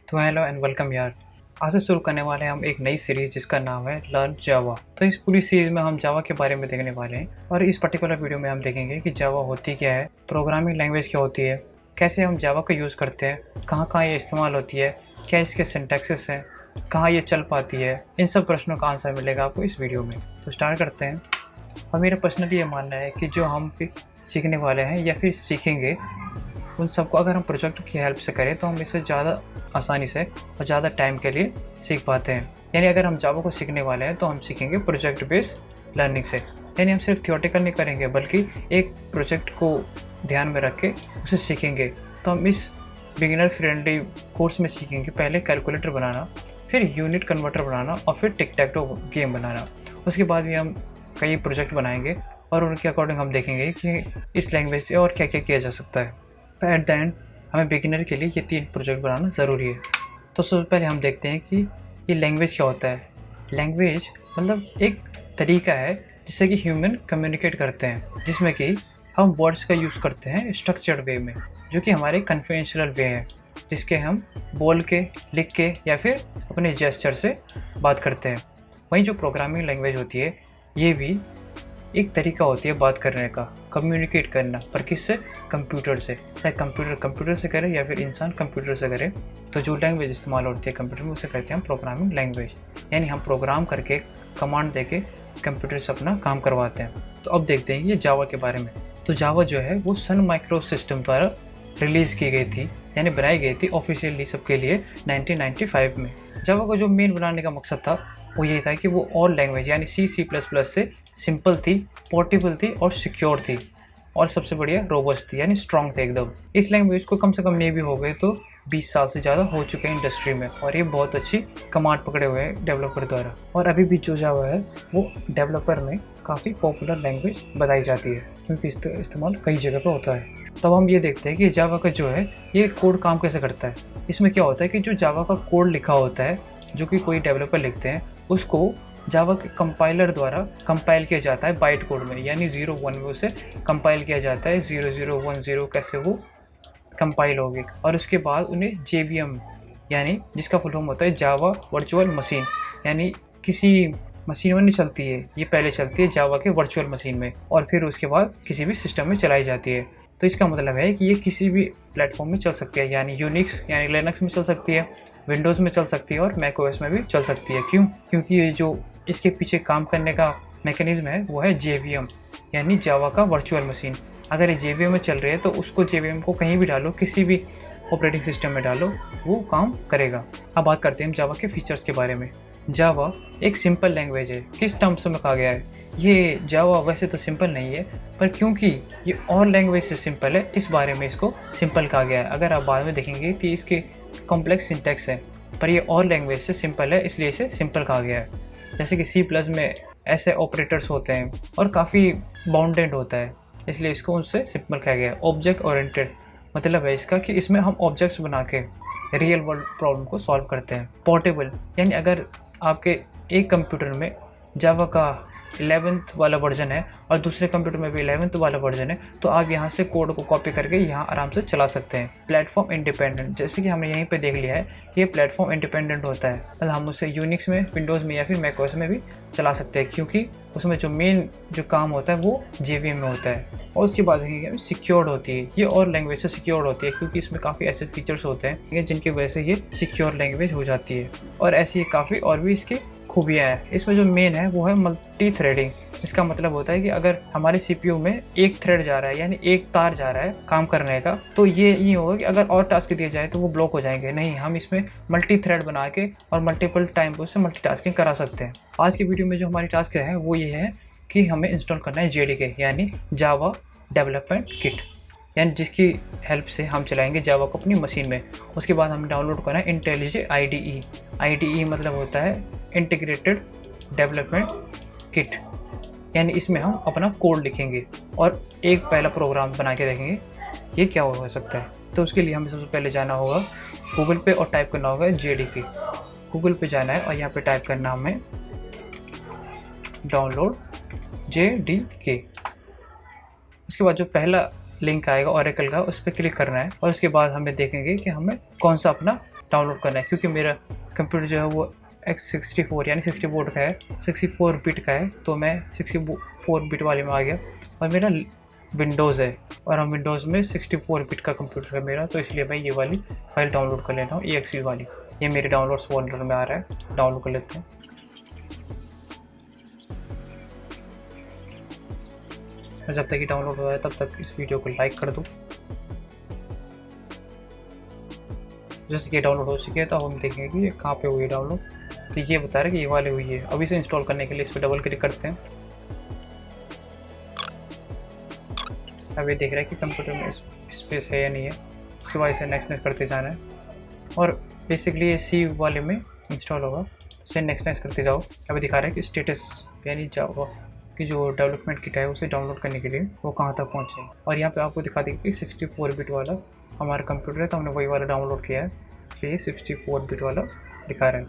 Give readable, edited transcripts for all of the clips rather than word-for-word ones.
तो hello and welcome यार। आज से शुरू करने वाले हैं हम एक नई सीरीज जिसका नाम है लर्न जावा। तो इस पूरी सीरीज में हम जावा के बारे में देखने वाले हैं और इस पर्टिकुलर वीडियो में हम देखेंगे कि जावा होती क्या है, प्रोग्रामिंग लैंग्वेज क्या होती है, कैसे हम जावा को यूज़ करते हैं, कहाँ कहाँ ये इस्तेमाल होती है, क्या इसके सिंटैक्सेस हैं, कहाँ ये चल पाती है। इन सब प्रश्नों का आंसर मिलेगा आपको इस वीडियो में। तो स्टार्ट करते हैं। और मेरा पर्सनली ये मानना है कि जो हम सीखने वाले हैं या फिर सीखेंगे उन सबको अगर हम प्रोजेक्ट की हेल्प से करें तो हम इसे ज़्यादा आसानी से और ज़्यादा टाइम के लिए सीख पाते हैं। यानी अगर हम जावा को सीखने वाले हैं तो हम सीखेंगे प्रोजेक्ट बेस्ड लर्निंग से। यानी हम सिर्फ थियोरेटिकल नहीं करेंगे बल्कि एक प्रोजेक्ट को ध्यान में रख के उसे सीखेंगे। तो हम इस बिगिनर फ्रेंडली कोर्स में सीखेंगे पहले कैलकुलेटर बनाना, फिर यूनिट कन्वर्टर बनाना और फिर टिक टैक टो गेम बनाना। उसके बाद भी हम कई प्रोजेक्ट बनाएंगे और उनके अकॉर्डिंग हम देखेंगे कि इस लैंग्वेज से और क्या क्या किया जा सकता है। एट द एंड हमें बिगिनर के लिए ये 3 प्रोजेक्ट बनाना ज़रूरी है। तो सबसे पहले हम देखते हैं कि ये लैंग्वेज क्या होता है। लैंग्वेज मतलब एक तरीका है जिससे कि ह्यूमन कम्युनिकेट करते हैं, जिसमें कि हम वर्ड्स का यूज़ करते हैं स्ट्रक्चर्ड वे में, जो कि हमारे कन्वेंशनल वे है, जिसके हम बोल के, लिख के या फिर अपने जेस्चर से बात करते हैं। वहीं जो प्रोग्रामिंग लैंग्वेज होती है ये भी एक तरीका होती है बात करने का, कम्युनिकेट करना, पर किससे? कंप्यूटर से। चाहे कंप्यूटर से करे या फिर इंसान कंप्यूटर से करे। तो जो लैंग्वेज इस्तेमाल होती है कंप्यूटर में उसे कहते हैं हम प्रोग्रामिंग लैंग्वेज। यानी हम प्रोग्राम करके, कमांड देके कंप्यूटर से अपना काम करवाते हैं। तो अब देखते हैं ये जावा के बारे में। तो जावा जो है वो सन माइक्रो सिस्टम द्वारा रिलीज़ की गई थी, यानी बनाई गई थी ऑफिशियली सबके लिए 1995 में। जावा का जो मेन बनाने का मकसद था वो ये था कि वो और लैंग्वेज यानी C++ से सिंपल थी, पोर्टेबल थी और सिक्योर थी, और सबसे बढ़िया रोबस्ट थी, यानी स्ट्रॉन्ग थे एकदम। इस लैंग्वेज को कम से कम नहीं भी हो गए तो 20 साल से ज़्यादा हो चुके हैं इंडस्ट्री में, और ये बहुत अच्छी कमांड पकड़े हुए हैं डेवलपर द्वारा। और अभी भी जो जावा है वो डेवलपर में काफ़ी पॉपुलर लैंग्वेज बताई जाती है, क्योंकि इसका इस्तेमाल कई जगह पर होता है। तब हम ये देखते हैं कि जावा का जो है ये कोड काम कैसे करता है। इसमें क्या होता है कि जो जावा का कोड लिखा होता है, जो कि कोई डेवलपर लिखते हैं, उसको जावा के कंपाइलर द्वारा कंपाइल किया जाता है बाइट कोड में, यानी 0-1 में उसे कंपाइल किया जाता है। 0010 कैसे वो कंपाइल होगी, और उसके बाद उन्हें JVM यानी जिसका फुल फॉर्म होता है जावा वर्चुअल मशीन, यानी किसी मशीन में नहीं चलती है, ये पहले चलती है जावा के वर्चुअल मशीन में और फिर उसके बाद किसी भी सिस्टम में चलाई जाती है। तो इसका मतलब है कि ये किसी भी प्लेटफॉर्म में चल सकती है, यानी यूनिक्स यानी लिनक्स में चल सकती है, विंडोज़ में चल सकती है और मैक ओएस में भी चल सकती है। क्यों? क्योंकि ये जो इसके पीछे काम करने का मैकेनिज्म है वो है JVM, यानी जावा का वर्चुअल मशीन। अगर ये JVM में चल रही है तो उसको JVM को कहीं भी डालो, किसी भी ऑपरेटिंग सिस्टम में डालो, वो काम करेगा। अब बात करते हैं हम जावा के फीचर्स के बारे में। जावा एक सिंपल लैंग्वेज है। किस टर्म्स में कहा गया है? ये जावा वैसे तो सिंपल नहीं है, पर क्योंकि ये और लैंग्वेज से सिंपल है इस बारे में इसको सिंपल कहा गया है। अगर आप बाद में देखेंगे तो इसके कॉम्प्लेक्स सिंटैक्स है, पर ये और लैंग्वेज से सिंपल है इसलिए इसे सिंपल कहा गया है। जैसे कि C+ में ऐसे ऑपरेटर्स होते हैं और काफ़ी बाउंडेड होता है, इसलिए इसको उनसे सिंपल कहा गया है। ऑब्जेक्ट ओरिएंटेड मतलब है इसका कि इसमें हम ऑब्जेक्ट्स बना के रियल वर्ल्ड प्रॉब्लम को सॉल्व करते हैं। पोर्टेबल यानी अगर आपके एक कंप्यूटर में जावा का 11th वाला वर्जन है और दूसरे कंप्यूटर में भी 11th वाला वर्जन है, तो आप यहाँ से कोड को कॉपी करके यहाँ आराम से चला सकते हैं। प्लेटफॉर्म इंडिपेंडेंट, जैसे कि हमने यहीं पे देख लिया है कि ये प्लेटफॉर्म इंडिपेंडेंट होता है, मतलब हम उसे यूनिक्स में, विंडोज़ में या फिर मैक ओएस में भी चला सकते हैं, क्योंकि उसमें जो मेन जो काम होता है वो JVM में होता है। और उसके बाद देखेंगे सिक्योर्ड होती है, ये और लैंग्वेज से सिक्योर्ड होती है क्योंकि इसमें काफ़ी ऐसे फीचर्स होते हैं जिनकी वजह से ये सिक्योर लैंग्वेज हो जाती है। और ऐसी काफ़ी और भी इसकी खूबियाँ हैं। इसमें जो मेन है वो है मल्टी थ्रेडिंग। इसका मतलब होता है कि अगर हमारे CPU में एक थ्रेड जा रहा है, यानी एक तार जा रहा है काम करने का, तो ये होगा कि अगर और टास्क दिए जाए तो वो ब्लॉक हो जाएंगे। नहीं, हम इसमें मल्टी थ्रेड बना के और मल्टीपल टाइम पर उससे मल्टीटास्किंग करा सकते हैं। आज की वीडियो में जो हमारी टास्क है वो ये है कि हमें इंस्टॉल करना है JDK यानी जावा डेवलपमेंट किट, यानी जिसकी हेल्प से हम चलाएंगे जावा को अपनी मशीन में। उसके बाद हमें डाउनलोड करना है IntelliJ IDE। IDE मतलब होता है इंटीग्रेटेड डेवलपमेंट किट, यानी इसमें हम अपना कोड लिखेंगे और एक पहला प्रोग्राम बना के देखेंगे ये क्या हो सकता है। तो उसके लिए हमें सबसे पहले जाना होगा गूगल पे और टाइप करना होगा JDK। गूगल पे जाना है और यहाँ पे टाइप करना हमें डाउनलोड JDK। उसके बाद जो पहला लिंक आएगा ओरेकल का, उस पर क्लिक करना है और उसके बाद हमें देखेंगे कि हमें कौन सा अपना डाउनलोड करना है, क्योंकि मेरा कंप्यूटर जो है वो x64 यानी 64 का है, 64 बिट का है, तो मैं 64 बिट वाले में आ गया। और मेरा विंडोज़ है और हम विंडोज़ में 64 बिट का कंप्यूटर है मेरा, तो इसलिए मैं ये वाली फाइल डाउनलोड कर लेता हूँ, exe वाली। ये मेरे डाउनलोड्स फोल्डर में आ रहा है, डाउनलोड कर लेते हैं। और जब तक ये डाउनलोड हो रहा है तब तक इस वीडियो को लाइक कर दो। जैसे कि डाउनलोड हो चुकी है तो हम देखेंगे कि ये कहाँ पे हुई है डाउनलोड। तो ये बता रहा है कि ये वाले हुई है। अभी से इंस्टॉल करने के लिए इस पर डबल क्लिक करते हैं। अब ये देख रहा है कि कंप्यूटर में स्पेस है या नहीं है। उसके बाद इसे नेक्स्ट करते जाना है और बेसिकली ये सी वाले में इंस्टॉल होगा। इसे नेक्स्ट करते जाओ। अभी दिखा रहा है कि स्टेटस यानी जावा की जो डेवलपमेंट किट है उसे डाउनलोड करने के लिए वो कहाँ तक पहुँचे। और यहाँ पे आपको दिखा देगा कि 64 बिट वाला हमारा कंप्यूटर है, तो हमने वही वाला डाउनलोड किया है। तो ये 64 बिट वाला दिखा रहा है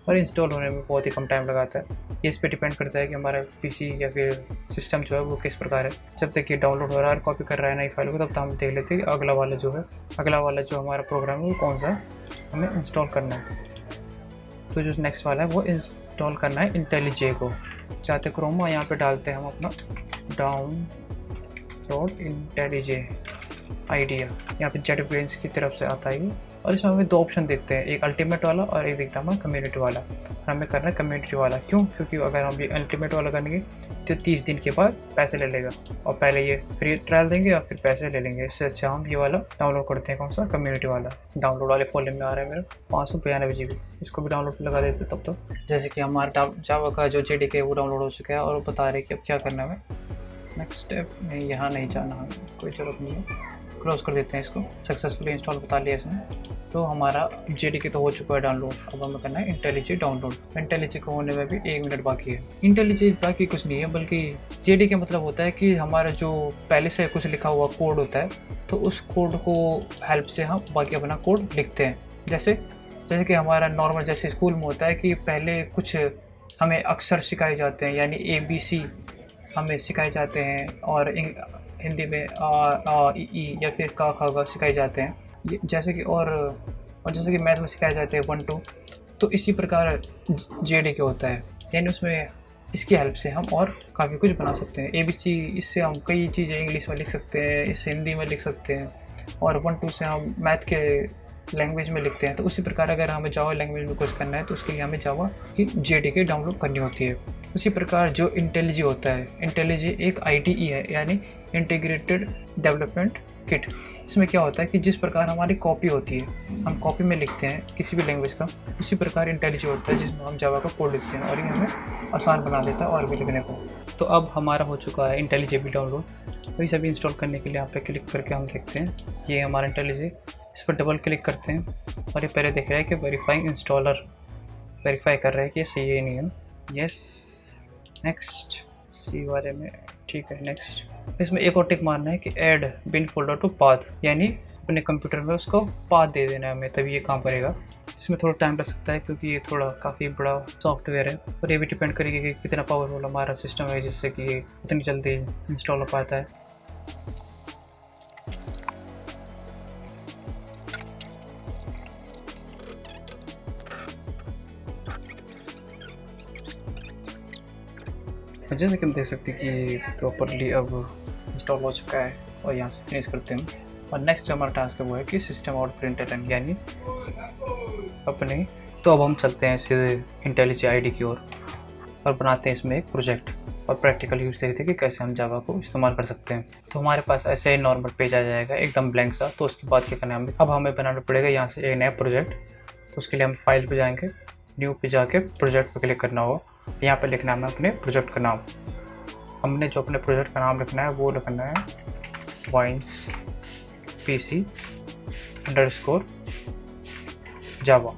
और इंस्टॉल होने में बहुत ही कम टाइम लगाता है। ये इस पर डिपेंड करता है कि हमारा पीसी या फिर सिस्टम जो है वो किस प्रकार है। जब तक ये डाउनलोड हो रहा है और कॉपी कर रहा है नई फाइल को, तब तक हम देख लेते हैं कि अगला वाला जो हमारा प्रोग्राम है वो कौन सा हमें इंस्टॉल करना है। तो जो नेक्स्ट वाला है वो इंस्टॉल करना है इंटेलिजे को। चाहते क्रोम और यहाँ पे डालते हैं हम अपना डाउनलोड इंटेलिजे आइडिया। यहाँ पे जेटब्रेन्स की तरफ से आता है और इसमें हमें दो ऑप्शन देखते हैं, एक अल्टीमेट वाला और एक दिखता है कम्युनिटी वाला। हमें करना है कम्युनिटी वाला। क्यों? क्योंकि अगर हम ये अल्टीमेट वाला करेंगे तो 30 दिन के बाद पैसे ले लेगा और पहले ये फ्री ट्रायल देंगे और फिर पैसे ले लेंगे। इससे अच्छा हम ये वाला डाउनलोड करते हैं। कौन सा? कम्युनिटी वाला। डाउनलोड वाले फोल्डर में आ रहा है मेरा 592 GB। इसको भी डाउनलोड लगा देते तब तो। जैसे कि हमारा जावा का जो JDK है वो डाउनलोड हो चुका है और वो बता रहे कि अब क्या करना है। नेक्स्ट स्टेप में यहाँ नहीं जाना है, कोई ज़रूरत नहीं है। क्लोज कर देते हैं इसको। सक्सेसफुली इंस्टॉल बता लिया इसने। तो हमारा JDK तो हो चुका है डाउनलोड। अब हमें करना है इंटेलिजे डाउनलोड। इंटेलिजे को होने में भी 1 मिनट बाकी है। इंटेलिजे बाकी कुछ नहीं है, बल्कि JDK मतलब होता है कि हमारा जो पहले से कुछ लिखा हुआ कोड होता है, तो उस कोड को हेल्प से हम बाकी अपना कोड लिखते हैं। जैसे कि हमारा नॉर्मल जैसे स्कूल में होता है कि पहले कुछ हमें अक्षर सिखाए जाते हैं, यानी ABC हमें सिखाए जाते हैं और हिंदी में आ ई ई या फिर का खा गा सिखाए जाते हैं। जैसे कि मैथ में सिखाए जाते हैं 1 2। तो इसी प्रकार JDK होता है, यानी उसमें इसकी हेल्प से हम और काफ़ी कुछ बना सकते हैं। ABC इससे हम कई चीज़ें इंग्लिश में लिख सकते हैं, इससे हिंदी में लिख सकते हैं और 1 2 से हम मैथ के लैंग्वेज में लिखते हैं। तो उसी प्रकार अगर हमें जावा लैंग्वेज में कुछ करना है तो उसके लिए हमें जावा की JDK डाउनलोड करनी होती है। उसी प्रकार जो इंटेलिजे होता है, इंटेलिजे एक IDE है, यानी इंटीग्रेटेड डेवलपमेंट किट। इसमें क्या होता है कि जिस प्रकार हमारी कॉपी होती है, हम कॉपी में लिखते हैं किसी भी लैंग्वेज का, उसी प्रकार इंटेलिजे होता है जिसमें हम जावा का कोड लिखते हैं और ये हमें आसान बना देता है और भी लिखने को। तो अब हमारा हो चुका है इंटेलिजे भी डाउनलोड। तो ये सभी इंस्टॉल करने के लिए यहाँ पे क्लिक करके हम देखते हैं ये हमारा इंटेलिजे। इस पर डबल क्लिक करते हैं और ये पहले देख रहा है कि वेरीफाइंग इंस्टॉलर वेरीफाई कर रहा है कि ये सही है नहीं है। Yes, next. सी वाले में ठीक है, नेक्स्ट। इसमें एक और टिक मारना है कि add bin folder to path, यानी अपने कंप्यूटर में उसको पाथ दे देना है हमें, तभी ये काम करेगा। इसमें थोड़ा टाइम लग सकता है क्योंकि ये थोड़ा काफ़ी बड़ा सॉफ्टवेयर है और ये भी डिपेंड करेगी कि कितना पावरफुल हमारा सिस्टम है जिससे कि ये उतनी जल्दी इंस्टॉल हो पाता है। जैसे कि हम देख सकते हैं कि प्रॉपरली अब इंस्टॉल हो चुका है और यहाँ से फिनिश करते हैं। और नेक्स्ट जो हमारा टास्क है वो है कि सिस्टम आउट प्रिंटलन, यानी अपने। तो अब हम चलते हैं सीधे इंटेलिजे आईडी की ओर और बनाते हैं इसमें एक प्रोजेक्ट और प्रैक्टिकल यूज देखते हैं कि कैसे हम जावा को इस्तेमाल कर सकते हैं। तो हमारे पास ऐसे ही नॉर्मल पेज आ जाएगा एकदम ब्लैंक सा। तो उसके बाद क्या करना है हमें, अब हमें बनाना पड़ेगा यहाँ से एक नया प्रोजेक्ट। तो उसके लिए हम फाइल पे जाएंगे, न्यू पे जाके प्रोजेक्ट पे क्लिक करना होगा। यहाँ पे लिखना है हमें अपने प्रोजेक्ट का नाम। हमने जो अपने प्रोजेक्ट का नाम लिखना है वो लिखना है वाइन्स PC _ जावा।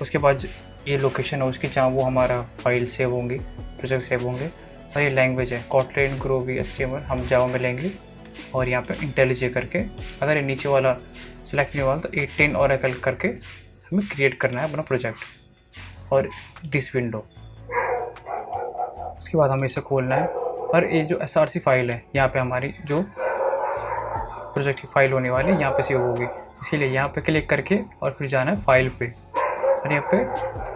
उसके बाद ये लोकेशन है उसकी जहाँ वो हमारा फाइल सेव होंगी, प्रोजेक्ट सेव होंगे। और ये लैंग्वेज है Kotlin, Groovy, HTML हम जावा में लेंगे। और यहाँ पे इंटेलिजे करके, अगर ये नीचे वाला सेलेक्ट नहीं हुआ तो 18 Oracle करके हमें क्रिएट करना है अपना प्रोजेक्ट और दिस विंडो। उसके बाद हमें इसे खोलना है और ये जो src फाइल है यहाँ पे हमारी जो प्रोजेक्ट की फाइल होने वाली है यहाँ पे सेव होगी। इसके लिए यहाँ पे क्लिक करके और फिर जाना है फाइल पे, और यहाँ पे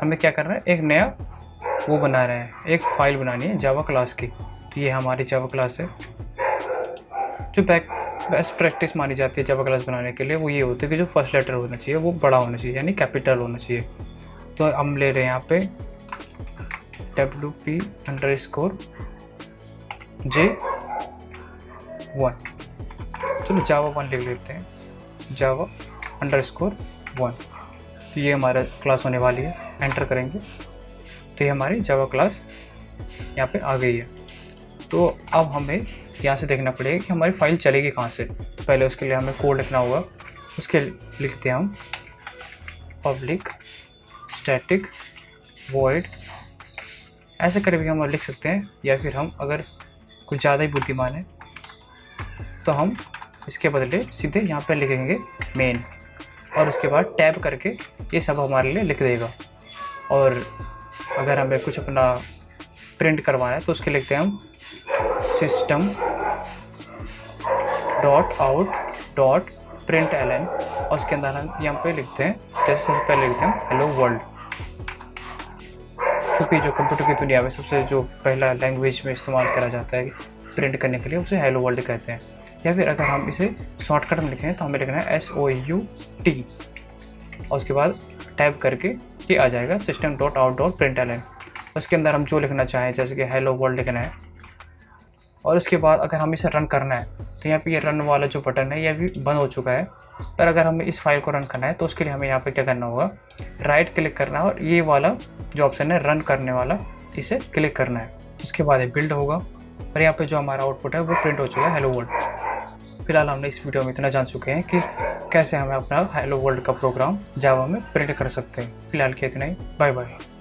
हमें क्या करना है, एक नया वो बना रहे हैं, एक फ़ाइल बनानी है जावा क्लास की। तो ये हमारी जावा क्लास है। जो बेस्ट प्रैक्टिस मानी जाती है जावा क्लास बनाने के लिए वो ये होती है कि जो फर्स्ट लेटर होना चाहिए वो बड़ा होना चाहिए, यानी कैपिटल होना चाहिए। तो हम ले रहे हैं यहाँ पे WP_J1। चलो Java 1 लिख लेते हैं, Java_1। तो ये हमारा क्लास होने वाली है। एंटर करेंगे तो ये हमारी जावा क्लास यहाँ पे आ गई है। तो अब हमें यहाँ से देखना पड़ेगा कि हमारी फाइल चलेगी कहाँ से। तो पहले उसके लिए हमें कोड लिखना होगा। उसके लिखते हैं हम पब्लिक स्टैटिक वॉइड, ऐसे करके भी हम लिख सकते हैं, या फिर हम अगर कुछ ज़्यादा ही बुद्धिमान है तो हम इसके बदले सीधे यहाँ पे लिखेंगे मेन, और उसके बाद टैब करके ये सब हमारे लिए लिख देगा। और अगर हमें कुछ अपना प्रिंट करवाना है तो उसके लिखते हैं हम system.out.println, और उसके अंदर हम यहाँ पे लिखते हैं, जैसे सबसे पहले लिखते हैं हेलो वर्ल्ड, क्योंकि जो कंप्यूटर की दुनिया में सबसे जो पहला लैंग्वेज में इस्तेमाल करा जाता है प्रिंट करने के लिए उसे हेलो वर्ल्ड कहते हैं। या फिर अगर हम इसे शॉर्टकट में लिखें तो हमें लिखना है SOUT, और उसके बाद टाइप करके ये आ जाएगा system.out.println। उसके अंदर हम जो लिखना चाहें, जैसे कि हेलो वर्ल्ड लिखना है, और उसके बाद अगर हम इसे रन करना है तो यहाँ पे ये रन वाला जो बटन है ये भी बंद हो चुका है। पर अगर हमें इस फाइल को रन करना है तो उसके लिए हमें यहाँ पे क्या करना होगा, राइट क्लिक करना है और ये वाला जो ऑप्शन है रन करने वाला, इसे क्लिक करना है। उसके बाद ये बिल्ड होगा और यहाँ पे जो हमारा आउटपुट है वो प्रिंट हो चुका है हेलो वर्ल्ड। फिलहाल हमने इस वीडियो में इतना जान चुके हैं कि कैसे हमें अपना हेलो वर्ल्ड का प्रोग्राम जावा में प्रिंट कर सकते हैं। फिलहाल के इतना ही, बाय बाय।